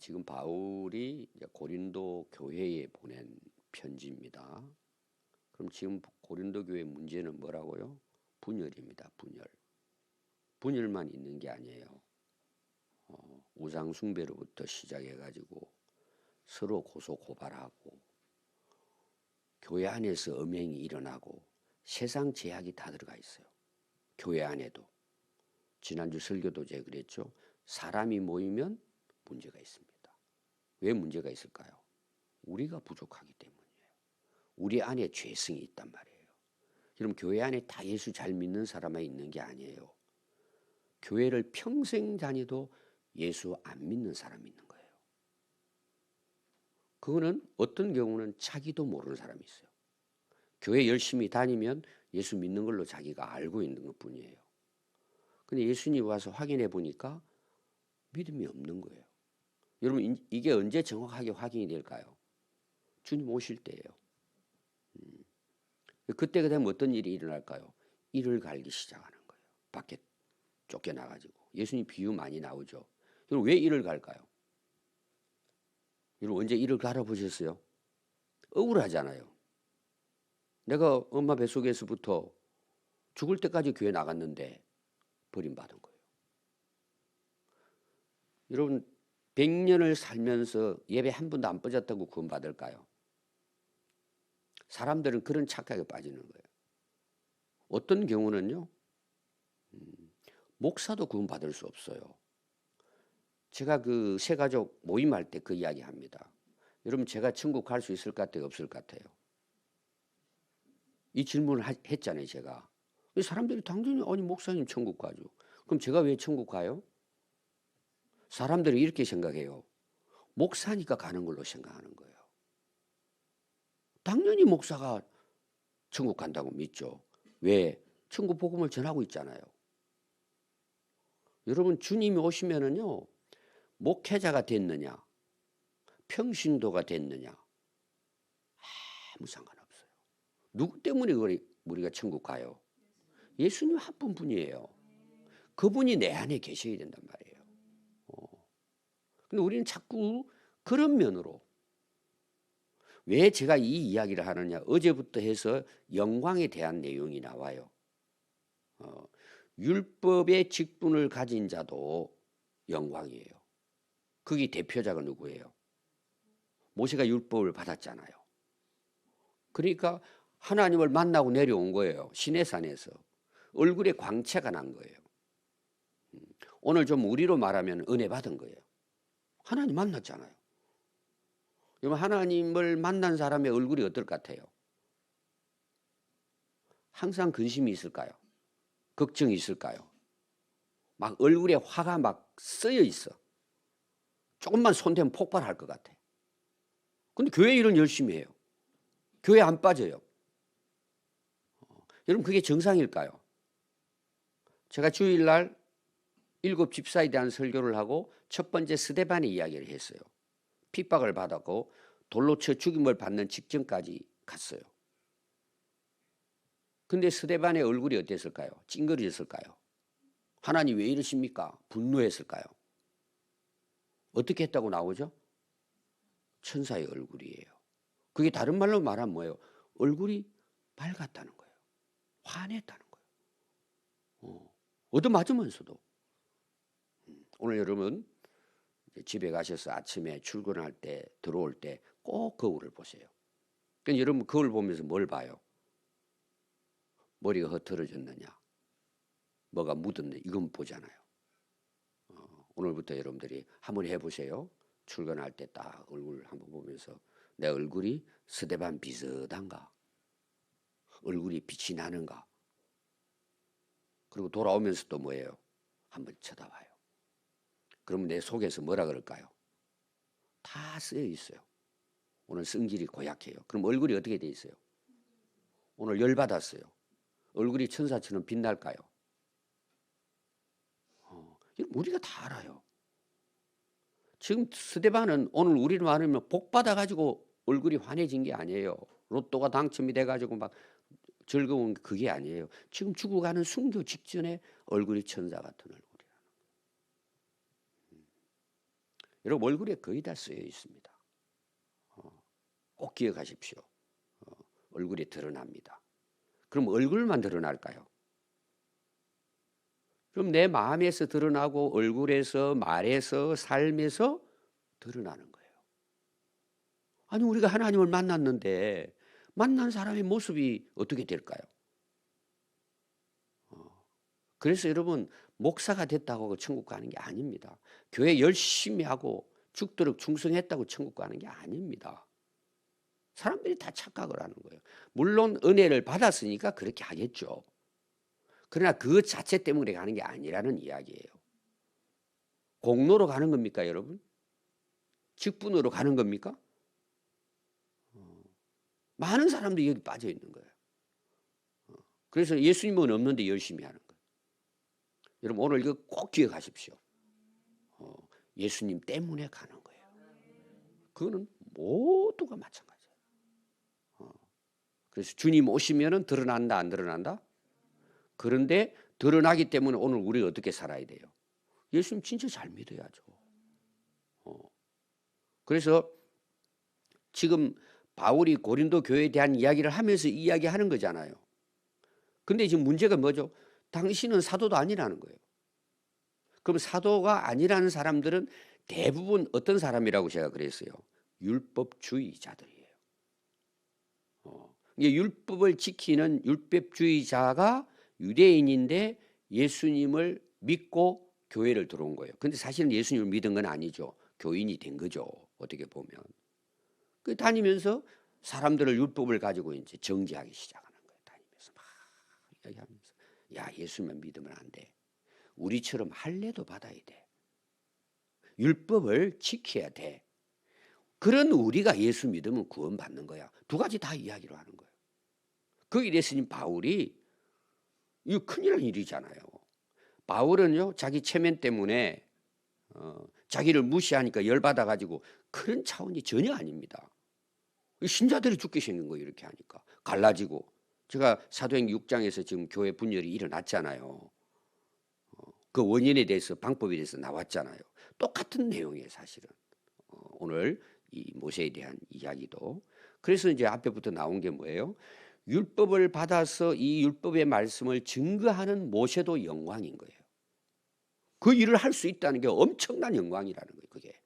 지금 바울이 이제 고린도 교회에 보낸 편지입니다. 그럼 지금 고린도 교회 문제는 뭐라고요? 분열입니다. 분열. 분열만 있는 게 아니에요. 우상 숭배로부터 시작해가지고 서로 고소 고발하고 교회 안에서 음행이 일어나고 세상 제약이 다 들어가 있어요. 교회 안에도. 지난주 설교도 제가 그랬죠. 사람이 모이면 문제가 있습니다. 왜 문제가 있을까요? 우리가 부족하기 때문이에요. 우리 안에 죄성이 있단 말이에요. 그럼 교회 안에 다 예수 잘 믿는 사람만 있는 게 아니에요. 교회를 평생 다녀도 예수 안 믿는 사람이 있는 거예요. 그거는 어떤 경우는 자기도 모르는 사람이 있어요. 교회 열심히 다니면 예수 믿는 걸로 자기가 알고 있는 것뿐이에요. 근데 예수님 와서 확인해 보니까 믿음이 없는 거예요. 여러분 이게 언제 정확하게 확인이 될까요? 주님 오실 때예요. 그때가 되면 어떤 일이 일어날까요? 이를 갈기 시작하는 거예요. 밖에 쫓겨나가지고. 예수님 비유 많이 나오죠. 여러분 왜 이를 갈까요? 여러분 언제 이를 갈아보셨어요? 억울하잖아요. 내가 엄마 뱃속에서부터 죽을 때까지 교회 나갔는데 버림받은 거예요. 여러분 100년을 살면서 예배 한 번도 안 빠졌다고 구원받을까요? 사람들은 그런 착각에 빠지는 거예요. 어떤 경우는요. 목사도 구원받을 수 없어요. 제가 그 새가족 모임할 때 그 이야기 합니다. 여러분 제가 천국 갈 수 있을 것 같아요? 없을 것 같아요? 이 질문을 했잖아요. 제가. 사람들이 당연히 아니 목사님 천국 가죠. 그럼 제가 왜 천국 가요? 사람들이 이렇게 생각해요. 목사니까 가는 걸로 생각하는 거예요. 당연히 목사가 천국 간다고 믿죠. 왜? 천국 복음을 전하고 있잖아요. 여러분 주님이 오시면은요. 목회자가 됐느냐 평신도가 됐느냐 아무 상관없어요. 누구 때문에 우리가 천국 가요? 예수님 한 분뿐이에요. 그분이 내 안에 계셔야 된단 말이에요. 근데 우리는 자꾸 그런 면으로 왜 제가 이 이야기를 하느냐. 어제부터 해서 영광에 대한 내용이 나와요. 율법의 직분을 가진 자도 영광이에요. 거기 대표자가 누구예요? 모세가 율법을 받았잖아요. 그러니까 하나님을 만나고 내려온 거예요. 시내산에서. 얼굴에 광채가 난 거예요. 오늘 좀 우리로 말하면 은혜 받은 거예요. 하나님 만났잖아요. 그럼 하나님을 만난 사람의 얼굴이 어떨 것 같아요? 항상 근심이 있을까요? 걱정이 있을까요? 막 얼굴에 화가 막 쓰여 있어. 조금만 손대면 폭발할 것 같아. 근데 교회 일은 열심히 해요. 교회 안 빠져요. 여러분 그게 정상일까요? 제가 주일날 7 집사에 대한 설교를 하고 첫 번째 스데반의 이야기를 했어요. 핍박을 받았고 돌로 쳐 죽임을 받는 직전까지 갔어요. 근데 스데반의 얼굴이 어땠을까요? 찡그려졌을까요? 하나님 왜 이러십니까? 분노했을까요? 어떻게 했다고 나오죠? 천사의 얼굴이에요. 그게 다른 말로 말하면 뭐예요? 얼굴이 밝았다는 거예요. 환했다는 거예요. 얻어맞으면서도. 오늘 여러분 집에 가셔서 아침에 출근할 때 들어올 때 꼭 거울을 보세요. 그러니까 여러분 거울 보면서 뭘 봐요? 머리가 흐트러졌느냐, 뭐가 묻었느냐 이건 보잖아요. 오늘부터 여러분들이 한번 해보세요. 출근할 때 딱 얼굴 한번 보면서 내 얼굴이 스데반 비슷한가? 얼굴이 빛이 나는가? 그리고 돌아오면서 또 뭐예요? 한번 쳐다봐요. 그러면 내 속에서 뭐라 그럴까요? 다 쓰여 있어요. 오늘 성질이 고약해요. 그럼 얼굴이 어떻게 돼 있어요? 오늘 열받았어요. 얼굴이 천사처럼 빛날까요? 우리가 다 알아요. 지금 스데반은 오늘 우리를 말하면 복 받아가지고 얼굴이 환해진 게 아니에요. 로또가 당첨이 돼가지고 막 즐거운 그게 아니에요. 지금 죽어가는 순교 직전에 얼굴이 천사 같은 얼굴이라는 거예요. 여러분 얼굴에 거의 다 쓰여 있습니다. 꼭 기억하십시오. 얼굴에 드러납니다. 그럼 얼굴만 드러날까요? 그럼 내 마음에서 드러나고 얼굴에서, 말에서, 삶에서 드러나는 거예요. 아니 우리가 하나님을 만났는데 만난 사람의 모습이 어떻게 될까요? 그래서 여러분 목사가 됐다고 천국 가는 게 아닙니다. 교회 열심히 하고 죽도록 충성했다고 천국 가는 게 아닙니다. 사람들이 다 착각을 하는 거예요. 물론 은혜를 받았으니까 그렇게 하겠죠. 그러나 그 자체 때문에 가는 게 아니라는 이야기예요. 공로로 가는 겁니까 여러분? 직분으로 가는 겁니까? 많은 사람들이 여기 빠져 있는 거예요. 그래서 예수님은 없는데 열심히 하는 거예요. 여러분 오늘 이거 꼭 기억하십시오. 예수님 때문에 가는 거예요. 그거는 모두가 마찬가지예요. 그래서 주님 오시면은 드러난다 안 드러난다? 그런데 드러나기 때문에 오늘 우리가 어떻게 살아야 돼요? 예수님 진짜 잘 믿어야죠. 그래서 지금 바울이 고린도 교회에 대한 이야기를 하면서 이야기하는 거잖아요. 근데 지금 문제가 뭐죠? 당신은 사도도 아니라는 거예요. 그럼 사도가 아니라는 사람들은 대부분 어떤 사람이라고 제가 그랬어요? 율법주의자들이에요. 이게 율법을 지키는 율법주의자가 유대인인데 예수님을 믿고 교회를 들어온 거예요. 근데 사실은 예수님을 믿은 건 아니죠. 교인이 된 거죠. 어떻게 보면. 그 다니면서 사람들을 율법을 가지고 이제 정죄하기 시작하는 거예요. 다니면서 막 이야기하면서 야 예수님만 믿으면 안 돼. 우리처럼 할례도 받아야 돼. 율법을 지켜야 돼. 그런 우리가 예수 믿으면 구원받는 거야. 두 가지 다 이야기로 하는 거예요. 거기에 대해서 바울이 이거 큰일 난 일이잖아요. 바울은요 자기 체면 때문에 자기를 무시하니까 열받아가지고 그런 차원이 전혀 아닙니다. 신자들이 죽게 생긴 거예요. 이렇게 하니까 갈라지고. 제가 사도행전 6장에서 지금 교회 분열이 일어났잖아요. 그 원인에 대해서 방법에 대해서 나왔잖아요. 똑같은 내용이에요 사실은. 오늘 이 모세에 대한 이야기도. 그래서 이제 앞에부터 나온 게 뭐예요? 율법을 받아서 이 율법의 말씀을 증거하는 모세도 영광인 거예요. 그 일을 할 수 있다는 게 엄청난 영광이라는 거예요. 그게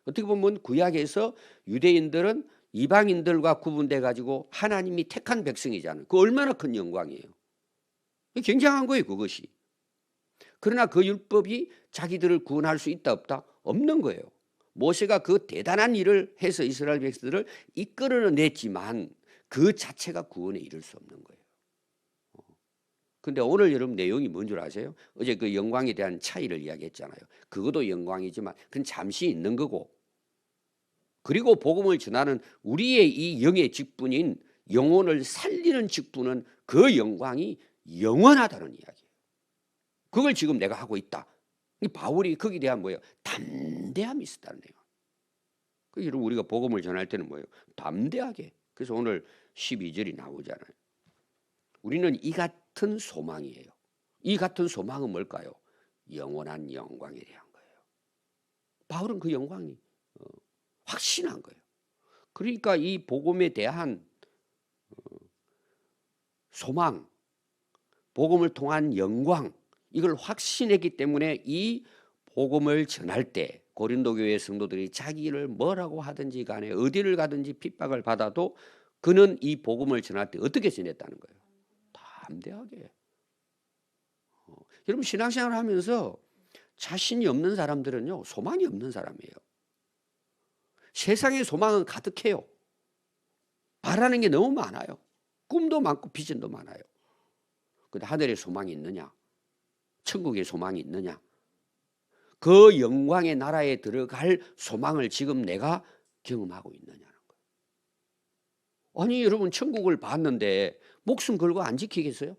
어떻게 보면 구약에서 유대인들은 이방인들과 구분돼 가지고 하나님이 택한 백성이잖아요. 그 얼마나 큰 영광이에요. 굉장한 거예요 그것이. 그러나 그 율법이 자기들을 구원할 수 있다 없다? 없는 거예요. 모세가 그 대단한 일을 해서 이스라엘 백성들을 이끌어냈지만 그 자체가 구원에 이를 수 없는 거예요. 근데 오늘 여러분 내용이 뭔 줄 아세요? 어제 그 영광에 대한 차이를 이야기했잖아요. 그것도 영광이지만 그건 잠시 있는 거고, 그리고 복음을 전하는 우리의 이 영의 직분인 영혼을 살리는 직분은 그 영광이 영원하다는 이야기예요. 그걸 지금 내가 하고 있다. 바울이 거기에 대한 뭐예요? 담대함이 있었다는 거예요. 그래서 우리가 복음을 전할 때는 뭐예요? 담대하게. 그래서 오늘 12절이 나오잖아요. 우리는 이 같은 소망이에요. 이 같은 소망은 뭘까요? 영원한 영광에 대한 거예요. 바울은 그 영광이 확신한 거예요. 그러니까 이 복음에 대한 소망, 복음을 통한 영광, 이걸 확신했기 때문에 이 복음을 전할 때 고린도 교회 성도들이 자기를 뭐라고 하든지 간에 어디를 가든지 핍박을 받아도 그는 이 복음을 전할 때 어떻게 전했다는 거예요? 담대하게. 여러분 신앙생활을 하면서 자신이 없는 사람들은요 소망이 없는 사람이에요. 세상에 소망은 가득해요. 바라는 게 너무 많아요. 꿈도 많고 비전도 많아요. 근데 하늘에 소망이 있느냐? 천국에 소망이 있느냐? 그 영광의 나라에 들어갈 소망을 지금 내가 경험하고 있느냐는 거예요. 아니 여러분 천국을 봤는데 목숨 걸고 안 지키겠어요?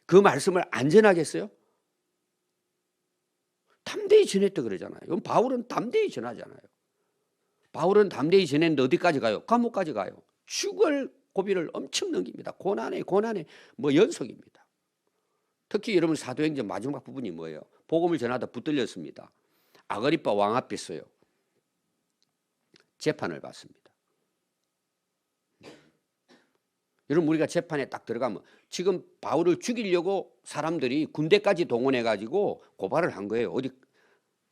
그 말씀을 안 전하겠어요? 담대히 전했다 그러잖아요. 그럼 바울은 담대히 전하잖아요. 바울은 담대히 전했는데 어디까지 가요? 감옥까지 가요. 죽을 고비를 엄청 넘깁니다. 고난에 뭐 연속입니다. 특히 여러분 사도행전 마지막 부분이 뭐예요? 복음을 전하다 붙들렸습니다. 아그리빠 왕 앞에 서요. 재판을 받습니다. 여러분 우리가 재판에 딱 들어가면 지금 바울을 죽이려고 사람들이 군대까지 동원해 가지고 고발을 한 거예요. 어디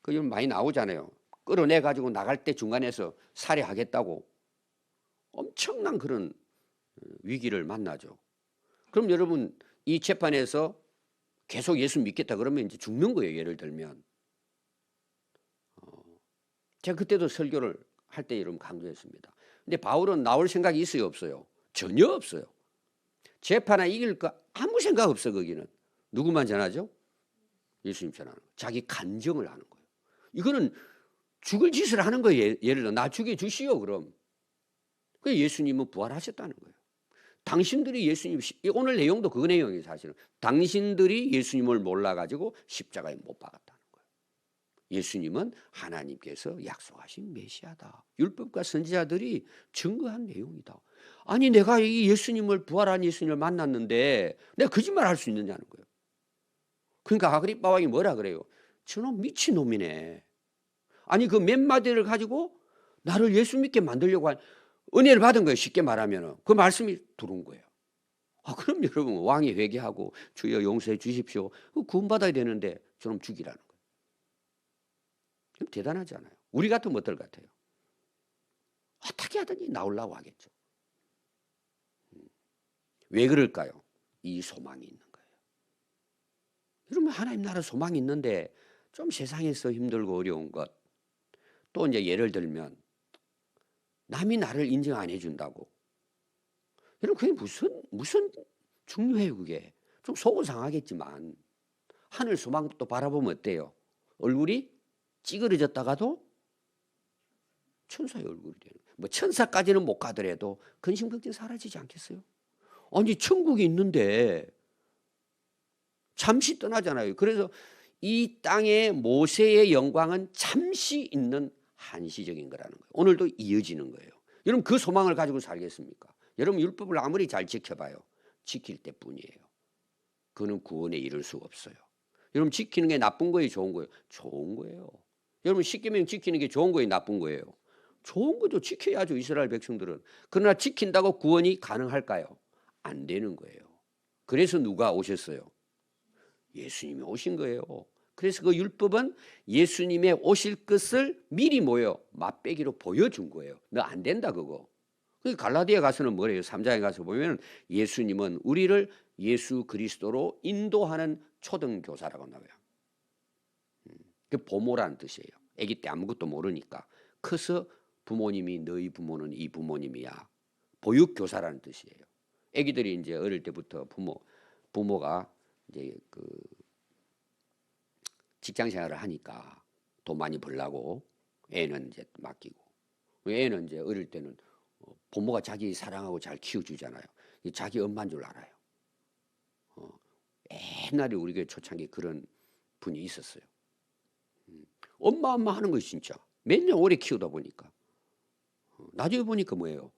그 많이 나오잖아요. 끌어내 가지고 나갈 때 중간에서 살해하겠다고 엄청난 그런 위기를 만나죠. 그럼 여러분 이 재판에서 계속 예수 믿겠다 그러면 이제 죽는 거예요. 예를 들면 제가 그때도 설교를 할 때 여러분 강조했습니다. 근데 바울은 나올 생각이 있어요, 없어요? 전혀 없어요. 재판에 이길 거 아무 생각 없어. 거기는 누구만 전하죠? 예수님 전하는 거예요. 자기 간증을 하는 거예요. 이거는 죽을 짓을 하는 거예요. 예를 들어 나 죽여주시오 그럼. 그 예수님은 부활하셨다는 거예요. 당신들이 예수님, 오늘 내용도 그 내용이에요. 사실은 당신들이 예수님을 몰라가지고 십자가에 못 박았다는 거예요. 예수님은 하나님께서 약속하신 메시아다. 율법과 선지자들이 증거한 내용이다. 아니 내가 이 예수님을 부활한 예수님을 만났는데 내가 거짓말할 수 있느냐는 거예요. 그러니까 아그리빠 왕이 뭐라 그래요? 저놈 미친놈이네. 아니 그 몇 마디를 가지고 나를 예수 믿게 만들려고 한 은혜를 받은 거예요. 쉽게 말하면 그 말씀이 들어온 거예요. 그럼 여러분 왕이 회개하고 주여 용서해 주십시오. 구원받아야 되는데 저놈 죽이라는 거예요. 그럼 대단하지 않아요? 우리 같으면 어떨 것 같아요? 어떻게 하든지 나오려고 하겠죠. 왜 그럴까요? 이 소망이 있는 거예요. 여러분 하나님 나라 소망이 있는데 좀 세상에서 힘들고 어려운 것, 또 이제 예를 들면 남이 나를 인정 안 해준다고. 여러분 그게 무슨 중요해요 그게. 좀 속은 상하겠지만 하늘 소망도 바라보면 어때요? 얼굴이 찌그러졌다가도 천사의 얼굴이 되는 거예요. 뭐 천사까지는 못 가더라도 근심 걱정 사라지지 않겠어요? 아니 천국이 있는데 잠시 떠나잖아요. 그래서 이 땅의 모세의 영광은 잠시 있는 한시적인 거라는 거예요. 오늘도 이어지는 거예요. 여러분 그 소망을 가지고 살겠습니까? 여러분 율법을 아무리 잘 지켜봐요. 지킬 때뿐이에요. 그거는 구원에 이를 수 없어요. 여러분 지키는 게 나쁜 거예요? 좋은 거예요? 좋은 거예요. 여러분 십계명 지키는 게 좋은 거예요? 나쁜 거예요? 좋은 거죠. 지켜야죠. 이스라엘 백성들은. 그러나 지킨다고 구원이 가능할까요? 안 되는 거예요. 그래서 누가 오셨어요? 예수님이 오신 거예요. 그래서 그 율법은 예수님의 오실 것을 미리 맛배기로 보여준 거예요. 너 안 된다 그거. 갈라디아 가서는 뭐래요? 3장에 가서 보면 예수님은 우리를 예수 그리스도로 인도하는 초등교사라고 나와요. 그 보모라는 뜻이에요. 아기 때 아무것도 모르니까 커서 부모님이 너희 부모는 이 부모님이야. 보육교사라는 뜻이에요. 아기들이 이제 어릴 때부터 부모가 이제 그 직장 생활을 하니까 돈 많이 벌라고 애는 이제 맡기고, 애는 이제 어릴 때는 부모가 자기 사랑하고 잘 키워주잖아요. 자기 엄마인 줄 알아요. 옛날에 우리 교회 초창기 그런 분이 있었어요. 엄마 하는 거 진짜 몇 년 오래 키우다 보니까 나중에 보니까 뭐예요?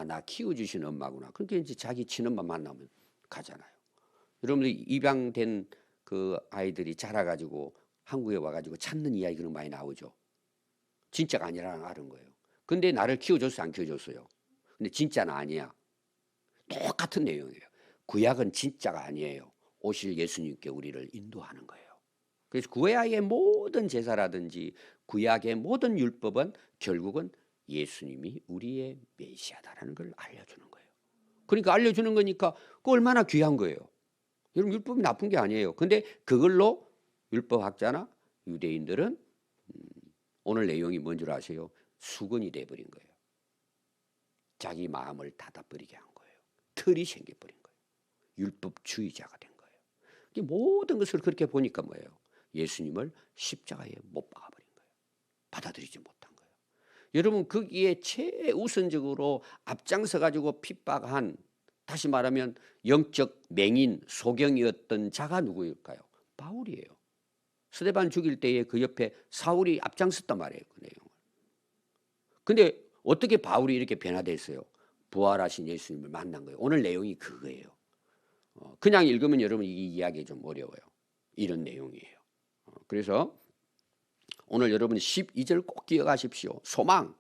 나 키워주신 엄마구나. 그러니까 이제 자기 친엄마 만나면 가잖아요. 여러분들 입양된 그 아이들이 자라가지고 한국에 와가지고 찾는 이야기는 많이 나오죠. 진짜가 아니라는 아는 거예요. 근데 나를 키워줬어요? 안 키워줬어요? 근데 진짜는 아니야. 똑같은 내용이에요. 구약은 진짜가 아니에요. 오실 예수님께 우리를 인도하는 거예요. 그래서 구약의 모든 제사라든지 구약의 모든 율법은 결국은 예수님이 우리의 메시아다라는 걸 알려주는 거예요. 그러니까 알려주는 거니까 그 얼마나 귀한 거예요. 여러분 율법이 나쁜 게 아니에요. 근데 그걸로 율법학자나 유대인들은 오늘 내용이 뭔 줄 아세요? 수건이 돼버린 거예요. 자기 마음을 닫아버리게 한 거예요. 틀이 생겨버린 거예요. 율법주의자가 된 거예요. 모든 것을 그렇게 보니까 뭐예요? 예수님을 십자가에 못 박아버린 거예요. 받아들이지 못한 거예요. 여러분 거기에 최우선적으로 앞장서 가지고 핍박한, 다시 말하면 영적 맹인 소경이었던 자가 누구일까요? 바울이에요. 스데반 죽일 때에 그 옆에 사울이 앞장섰단 말이에요. 그 내용을. 근데 어떻게 바울이 이렇게 변화됐어요? 부활하신 예수님을 만난 거예요. 오늘 내용이 그거예요. 그냥 읽으면 여러분 이 이야기 좀 어려워요. 이런 내용이에요. 그래서 오늘 여러분 12절 꼭 기억하십시오. 소망.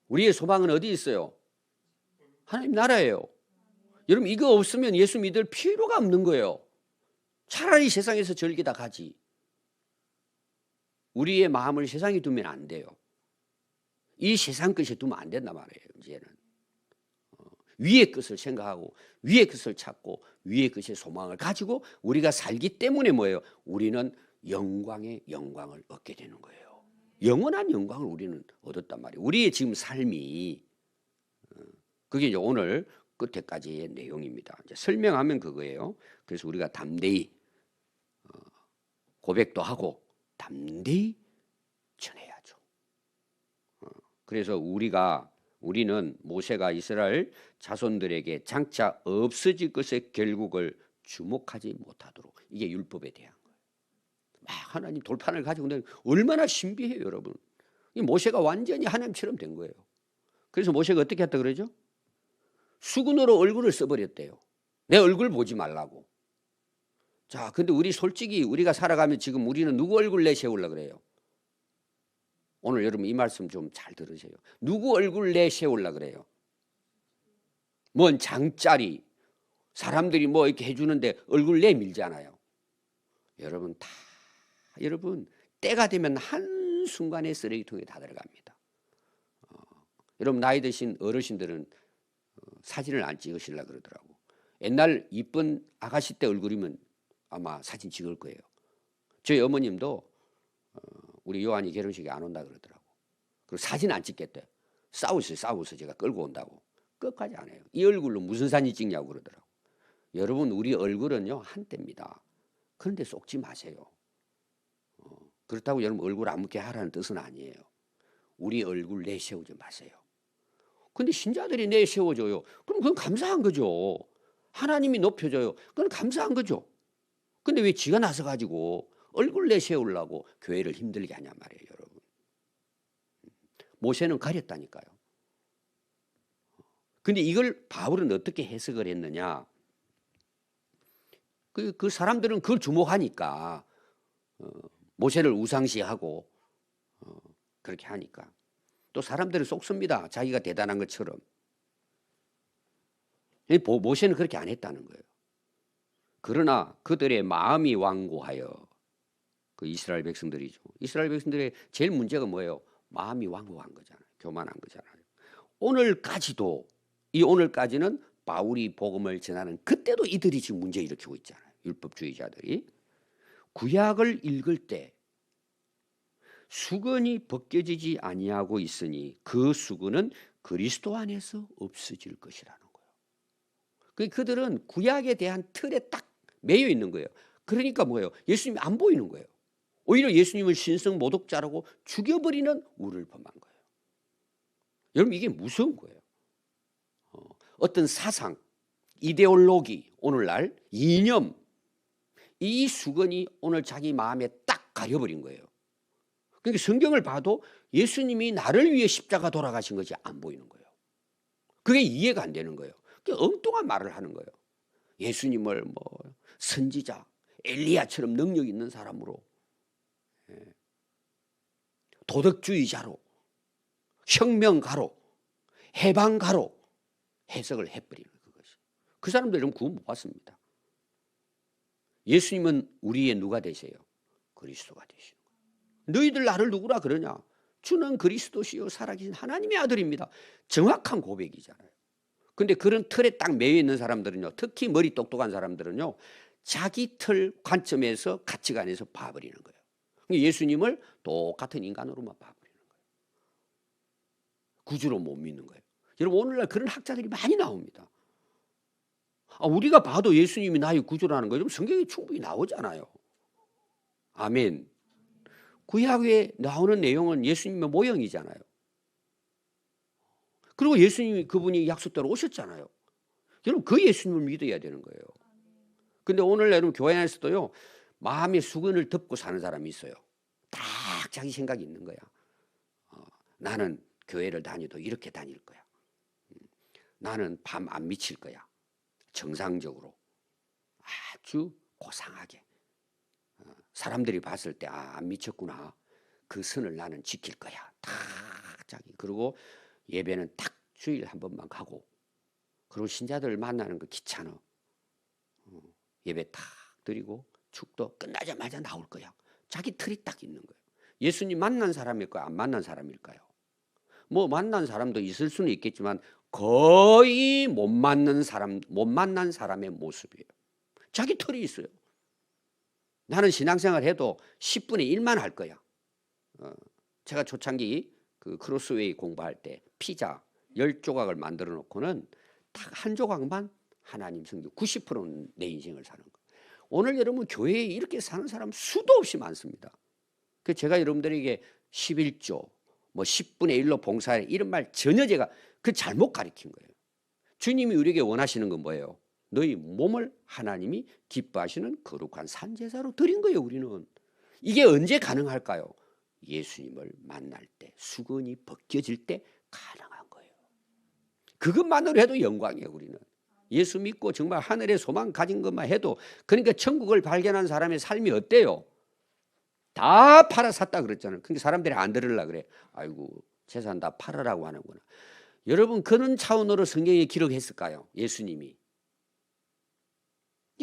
우리의 소망은 어디 있어요? 하나님 나라예요. 여러분 이거 없으면 예수 믿을 필요가 없는 거예요. 차라리 세상에서 즐기다 가지. 우리의 마음을 세상에 두면 안 돼요. 이 세상 것에 두면 안 된단 말이에요. 이제는 위의 것을 생각하고 위의 것을 찾고 위의 것의 소망을 가지고 우리가 살기 때문에 뭐예요? 우리는 영광의 영광을 얻게 되는 거예요. 영원한 영광을 우리는 얻었단 말이에요. 우리의 지금 삶이 그게 이제 오늘 끝에까지의 내용입니다. 이제 설명하면 그거예요. 그래서 우리가 담대히 고백도 하고 담대히 전해야죠. 그래서 우리는 모세가 이스라엘 자손들에게 장차 없어질 것의 결국을 주목하지 못하도록, 이게 율법에 대한 거예요. 하나님 돌판을 가지고 얼마나 신비해요, 여러분. 이 모세가 완전히 하나님처럼 된 거예요. 그래서 모세가 어떻게 했다 그러죠? 수건으로 얼굴을 써버렸대요. 내 얼굴 보지 말라고. 자, 근데 솔직히 우리가 살아가면 지금 우리는 누구 얼굴 내세우려고 그래요? 오늘 여러분 이 말씀 좀 잘 들으세요. 누구 얼굴 내세우려고 그래요? 뭔 장짜리, 사람들이 뭐 이렇게 해주는데 얼굴 내밀잖아요. 여러분 때가 되면 한순간에 쓰레기통에 다 들어갑니다. 여러분 나이 드신 어르신들은 사진을 안 찍으시려고 그러더라고. 옛날 이쁜 아가씨 때 얼굴이면 아마 사진 찍을 거예요. 저희 어머님도 우리 요한이 결혼식에 안 온다 그러더라고. 그리고 사진 안 찍겠대. 싸워서 제가 끌고 온다고. 끝까지 안 해요. 이 얼굴로 무슨 사진 찍냐고 그러더라고. 여러분 우리 얼굴은요 한때입니다. 그런데 속지 마세요. 그렇다고 여러분 얼굴 안 묻게 하라는 뜻은 아니에요. 우리 얼굴 내세우지 마세요. 근데 신자들이 내세워줘요. 그럼 그건 감사한 거죠. 하나님이 높여줘요. 그건 감사한 거죠. 근데 왜 지가 나서가지고 얼굴 내세우려고 교회를 힘들게 하냐 말이에요, 여러분. 모세는 가렸다니까요. 근데 이걸 바울은 어떻게 해석을 했느냐? 그 사람들은 그걸 주목하니까 모세를 우상시하고 그렇게 하니까 또 사람들은 속습니다. 자기가 대단한 것처럼. 모세는 그렇게 안 했다는 거예요. 그러나 그들의 마음이 완고하여, 그 이스라엘 백성들이죠. 이스라엘 백성들의 제일 문제가 뭐예요? 마음이 완고한 거잖아요. 교만한 거잖아요. 오늘까지는 바울이 복음을 전하는 그때도 이들이 지금 문제 일으키고 있잖아요. 율법주의자들이. 구약을 읽을 때 수건이 벗겨지지 아니하고 있으니 그 수건은 그리스도 안에서 없어질 것이라는 거예요. 그들은 구약에 대한 틀에 딱 매여 있는 거예요. 그러니까 뭐예요? 예수님이 안 보이는 거예요. 오히려 예수님을 신성 모독자라고 죽여버리는 우를 범한 거예요. 여러분 이게 무서운 거예요. 어떤 사상, 이데올로기, 오늘날 이념, 이 수건이 오늘 자기 마음에 딱 가려버린 거예요. 그러니까 성경을 봐도 예수님이 나를 위해 십자가 돌아가신 것이 안 보이는 거예요. 그게 이해가 안 되는 거예요. 엉뚱한 말을 하는 거예요. 예수님을 선지자, 엘리야처럼 능력 있는 사람으로, 도덕주의자로, 혁명가로, 해방가로 해석을 해버리는 그것이. 그 사람들은 구원 못 받습니다. 예수님은 우리의 누가 되세요? 그리스도가 되시는 거예요. 너희들 나를 누구라 그러냐? 주는 그리스도시요 살아계신 하나님의 아들입니다. 정확한 고백이잖아요. 근데 그런 틀에 딱 매여 있는 사람들은요, 특히 머리 똑똑한 사람들은요, 자기 틀 관점에서 가치관에서 봐버리는 거예요. 예수님을 똑같은 인간으로만 봐버리는 거예요. 구주로 못 믿는 거예요. 여러분 오늘날 그런 학자들이 많이 나옵니다. 우리가 봐도 예수님이 나의 구주라는 거예요. 성경에 충분히 나오잖아요. 아멘. 구약에 나오는 내용은 예수님의 모형이잖아요. 그리고 예수님이 그분이 약속대로 오셨잖아요. 여러분 그 예수님을 믿어야 되는 거예요. 근데 오늘날 여러분 교회 안에서도요, 마음의 수건을 덮고 사는 사람이 있어요. 딱 자기 생각이 있는 거야. 나는 교회를 다녀도 이렇게 다닐 거야. 나는 밤 안 미칠 거야. 정상적으로. 아주 고상하게. 사람들이 봤을 때 안 미쳤구나. 그 선을 나는 지킬 거야. 딱 자기. 그리고 예배는 딱 주일에 한 번만 가고, 그리고 신자들 만나는 거 귀찮아. 예배 딱 드리고 축도 끝나자마자 나올 거야. 자기 틀이 딱 있는 거예요. 예수님 만난 사람일까요? 안 만난 사람일까요? 뭐 만난 사람도 있을 수는 있겠지만 거의 못 만난 사람의 모습이에요. 자기 틀이 있어요. 나는 신앙생활 해도 10분의 1만 할 거야. 제가 초창기 그 크로스웨이 공부할 때 피자 10조각을 만들어 놓고는 딱 한 조각만 하나님 성경, 90%는 내 인생을 사는 거. 오늘 여러분 교회에 이렇게 사는 사람 수도 없이 많습니다. 그 제가 여러분들에게 11조 뭐 10분의 1로 봉사해 이런 말 전혀 제가 그 잘못 가르친 거예요. 주님이 우리에게 원하시는 건 뭐예요? 너희 몸을 하나님이 기뻐하시는 거룩한 산제사로 드린 거예요. 우리는 이게 언제 가능할까요? 예수님을 만날 때, 수건이 벗겨질 때 가능한 거예요. 그것만으로 해도 영광이에요. 우리는 예수 믿고 정말 하늘의 소망 가진 것만 해도, 그러니까 천국을 발견한 사람의 삶이 어때요? 다 팔아 샀다 그랬잖아요. 그러니까 사람들이 안 들으려고 그래. 아이고 재산 다 팔으라고 하는구나. 여러분 그런 차원으로 성경에 기록했을까요? 예수님이.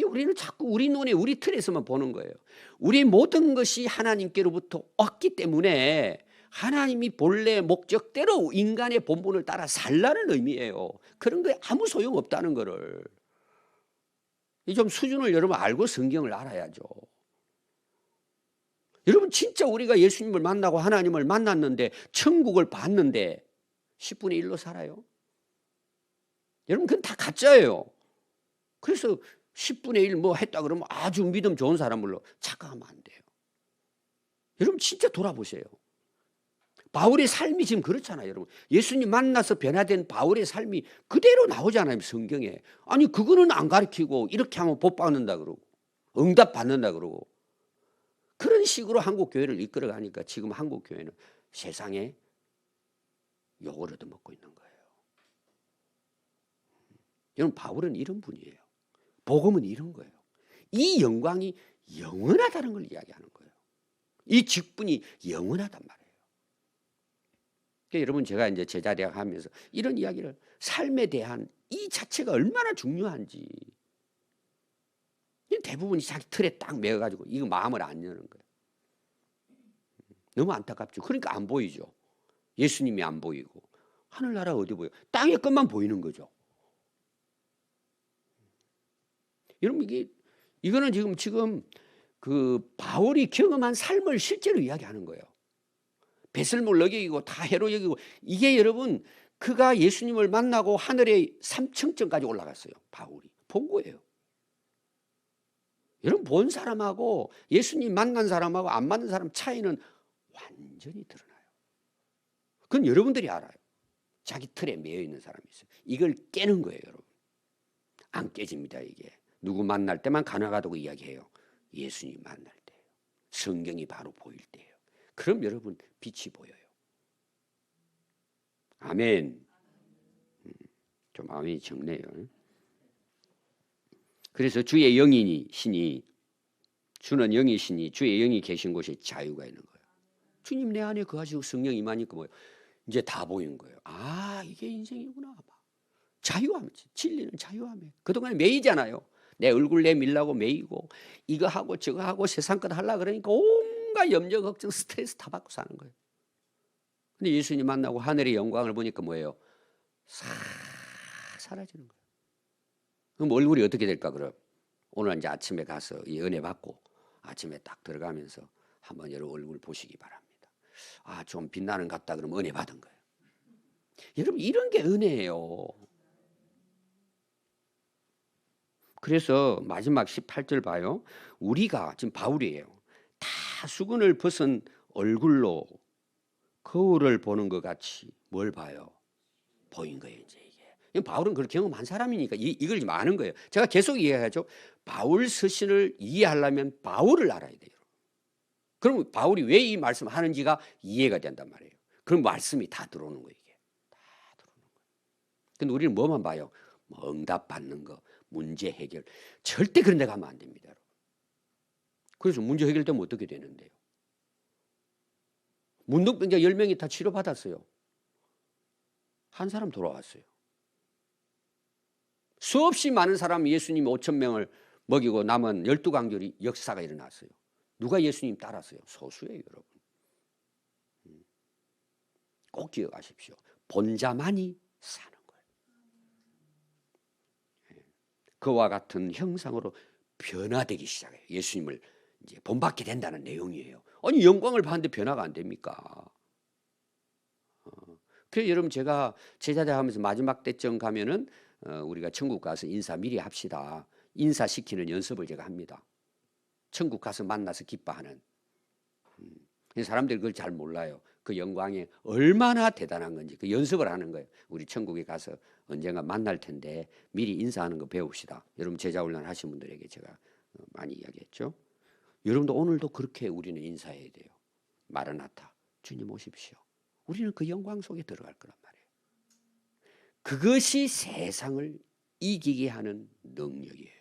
우리는 자꾸 우리 눈에 우리 틀에서만 보는 거예요. 우리 모든 것이 하나님께로부터 왔기 때문에 하나님이 본래 목적대로 인간의 본분을 따라 살라는 의미예요. 그런 거에 아무 소용없다는 거를. 좀 수준을 여러분 알고 성경을 알아야죠. 여러분 진짜 우리가 예수님을 만나고 하나님을 만났는데 천국을 봤는데 10분의 1로 살아요? 여러분 그건 다 가짜예요. 그래서 10분의 1 뭐 했다 그러면 아주 믿음 좋은 사람으로 착각하면 안 돼요. 여러분 진짜 돌아보세요. 바울의 삶이 지금 그렇잖아요. 여러분 예수님 만나서 변화된 바울의 삶이 그대로 나오잖아요. 성경에. 아니 그거는 안 가르치고 이렇게 하면 복 받는다 그러고 응답 받는다 그러고 그런 식으로 한국 교회를 이끌어 가니까 지금 한국 교회는 세상에 욕을 얻어먹고 있는 거예요. 여러분 바울은 이런 분이에요. 복음은 이런 거예요. 이 영광이 영원하다는 걸 이야기하는 거예요. 이 직분이 영원하단 말이에요. 그러니까 여러분 제가 이제 제자대학 하면서 이런 이야기를, 삶에 대한 이 자체가 얼마나 중요한지, 대부분이 자기 틀에 딱 매어가지고 이거 마음을 안 여는 거예요. 너무 안타깝죠. 그러니까 안 보이죠. 예수님이 안 보이고 하늘나라 어디 보여? 땅의 것만 보이는 거죠. 여러분 이거는 지금 그 바울이 경험한 삶을 실제로 이야기하는 거예요. 배설물 여기고 다 해로 여기고, 이게 여러분 그가 예수님을 만나고 하늘의 3층까지 올라갔어요. 바울이 본 거예요. 여러분 본 사람하고 예수님 만난 사람하고 안 만난 사람 차이는 완전히 드러나요. 그건 여러분들이 알아요. 자기 틀에 매여 있는 사람이 있어요. 이걸 깨는 거예요. 여러분 안 깨집니다. 이게 누구 만날 때만 가능하다고 이야기해요. 예수님 만날 때예요. 성경이 바로 보일 때예요. 그럼 여러분 빛이 보여요. 아멘. 좀 아멘이 적네요. 그래서 주의 영이니 신이, 주는 영이시니 주의 영이 계신 곳에 자유가 있는 거예요. 주님 내 안에 거하시고 성령 임하니까 뭐예요? 이제 다 보인 거예요. 아 이게 인생이구나. 자유함, 진리는 자유함이에요. 그동안 매이잖아요. 내 얼굴 내밀라고 매이고 이거 하고 저거 하고 세상 것 하려고 그러니까 온갖 염려 걱정 스트레스 다 받고 사는 거예요. 근데 예수님 만나고 하늘의 영광을 보니까 뭐예요? 싹 사라지는 거예요. 그럼 얼굴이 어떻게 될까? 그럼 오늘 이제 아침에 가서 이 은혜 받고 아침에 딱 들어가면서 한번 여러분 얼굴 보시기 바랍니다. 아, 좀 빛나는 것 같다 그러면 은혜 받은 거예요. 여러분 이런 게 은혜예요. 그래서 마지막 18절 봐요. 우리가 지금 바울이에요. 다 수건을 벗은 얼굴로 거울을 보는 것 같이 뭘 봐요? 보인 거예요. 이제 이게 바울은 그걸 경험한 사람이니까 이걸 좀 아는 거예요. 제가 계속 이해하죠. 바울 서신을 이해하려면 바울을 알아야 돼요. 그럼 바울이 왜 이 말씀을 하는지가 이해가 된단 말이에요. 그럼 말씀이 다 들어오는 거예요. 이게 다 들어오는 거예요. 근데 우리는 뭐만 봐요? 뭐 응답 받는 거, 문제 해결. 절대 그런 데 가면 안 됩니다. 그래서 문제 해결되면 어떻게 되는데요? 문둥병자 10명이 다 치료받았어요. 한 사람 돌아왔어요. 수없이 많은 사람 예수님 5,000명을 먹이고 남은 12강절이 역사가 일어났어요. 누가 예수님 따랐어요? 소수예요, 여러분. 꼭 기억하십시오. 본자만이 사는 거예요. 그와 같은 형상으로 변화되기 시작해요. 예수님을 이제 본받게 된다는 내용이에요. 아니 영광을 받는데 변화가 안 됩니까? 그래서 여러분 제가 제자대 하면서 마지막 때쯤 가면은 우리가 천국 가서 인사 미리 합시다. 인사시키는 연습을 제가 합니다. 천국 가서 만나서 기뻐하는. 사람들이 그걸 잘 몰라요. 그 영광이 얼마나 대단한 건지 그 연습을 하는 거예요. 우리 천국에 가서 언젠가 만날 텐데 미리 인사하는 거 배웁시다. 여러분 제자훈련 하신 분들에게 제가 많이 이야기했죠. 여러분도 오늘도 그렇게 우리는 인사해야 돼요. 마라나타, 주님 오십시오. 우리는 그 영광 속에 들어갈 거란 말이에요. 그것이 세상을 이기게 하는 능력이에요.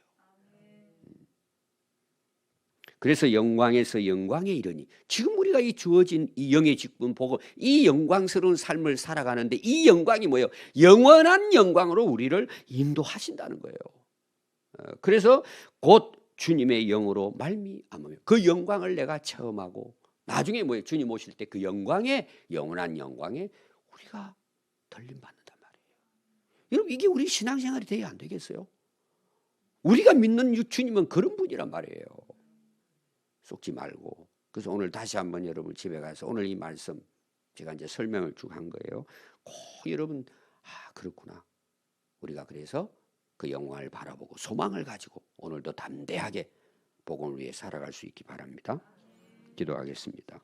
그래서 영광에서 영광에 이르니 지금 우리가 이 주어진 이 영의 직분 보고 이 영광스러운 삶을 살아가는데 이 영광이 뭐예요? 영원한 영광으로 우리를 인도하신다는 거예요. 그래서 곧 주님의 영으로 말미암으며 그 영광을 내가 체험하고 나중에 뭐예요? 주님 오실 때 그 영광에 영원한 영광에 우리가 들림받는단 말이에요. 여러분 이게 우리 신앙생활이 돼야 안 되겠어요? 우리가 믿는 주님은 그런 분이란 말이에요. 속지 말고. 그래서 오늘 다시 한번 여러분 집에 가서 오늘 이 말씀 제가 이제 설명을 쭉 한 거예요. 꼭 여러분 그렇구나. 우리가 그래서 그 영광을 바라보고 소망을 가지고 오늘도 담대하게 복음을 위해 살아갈 수 있기 바랍니다. 기도하겠습니다.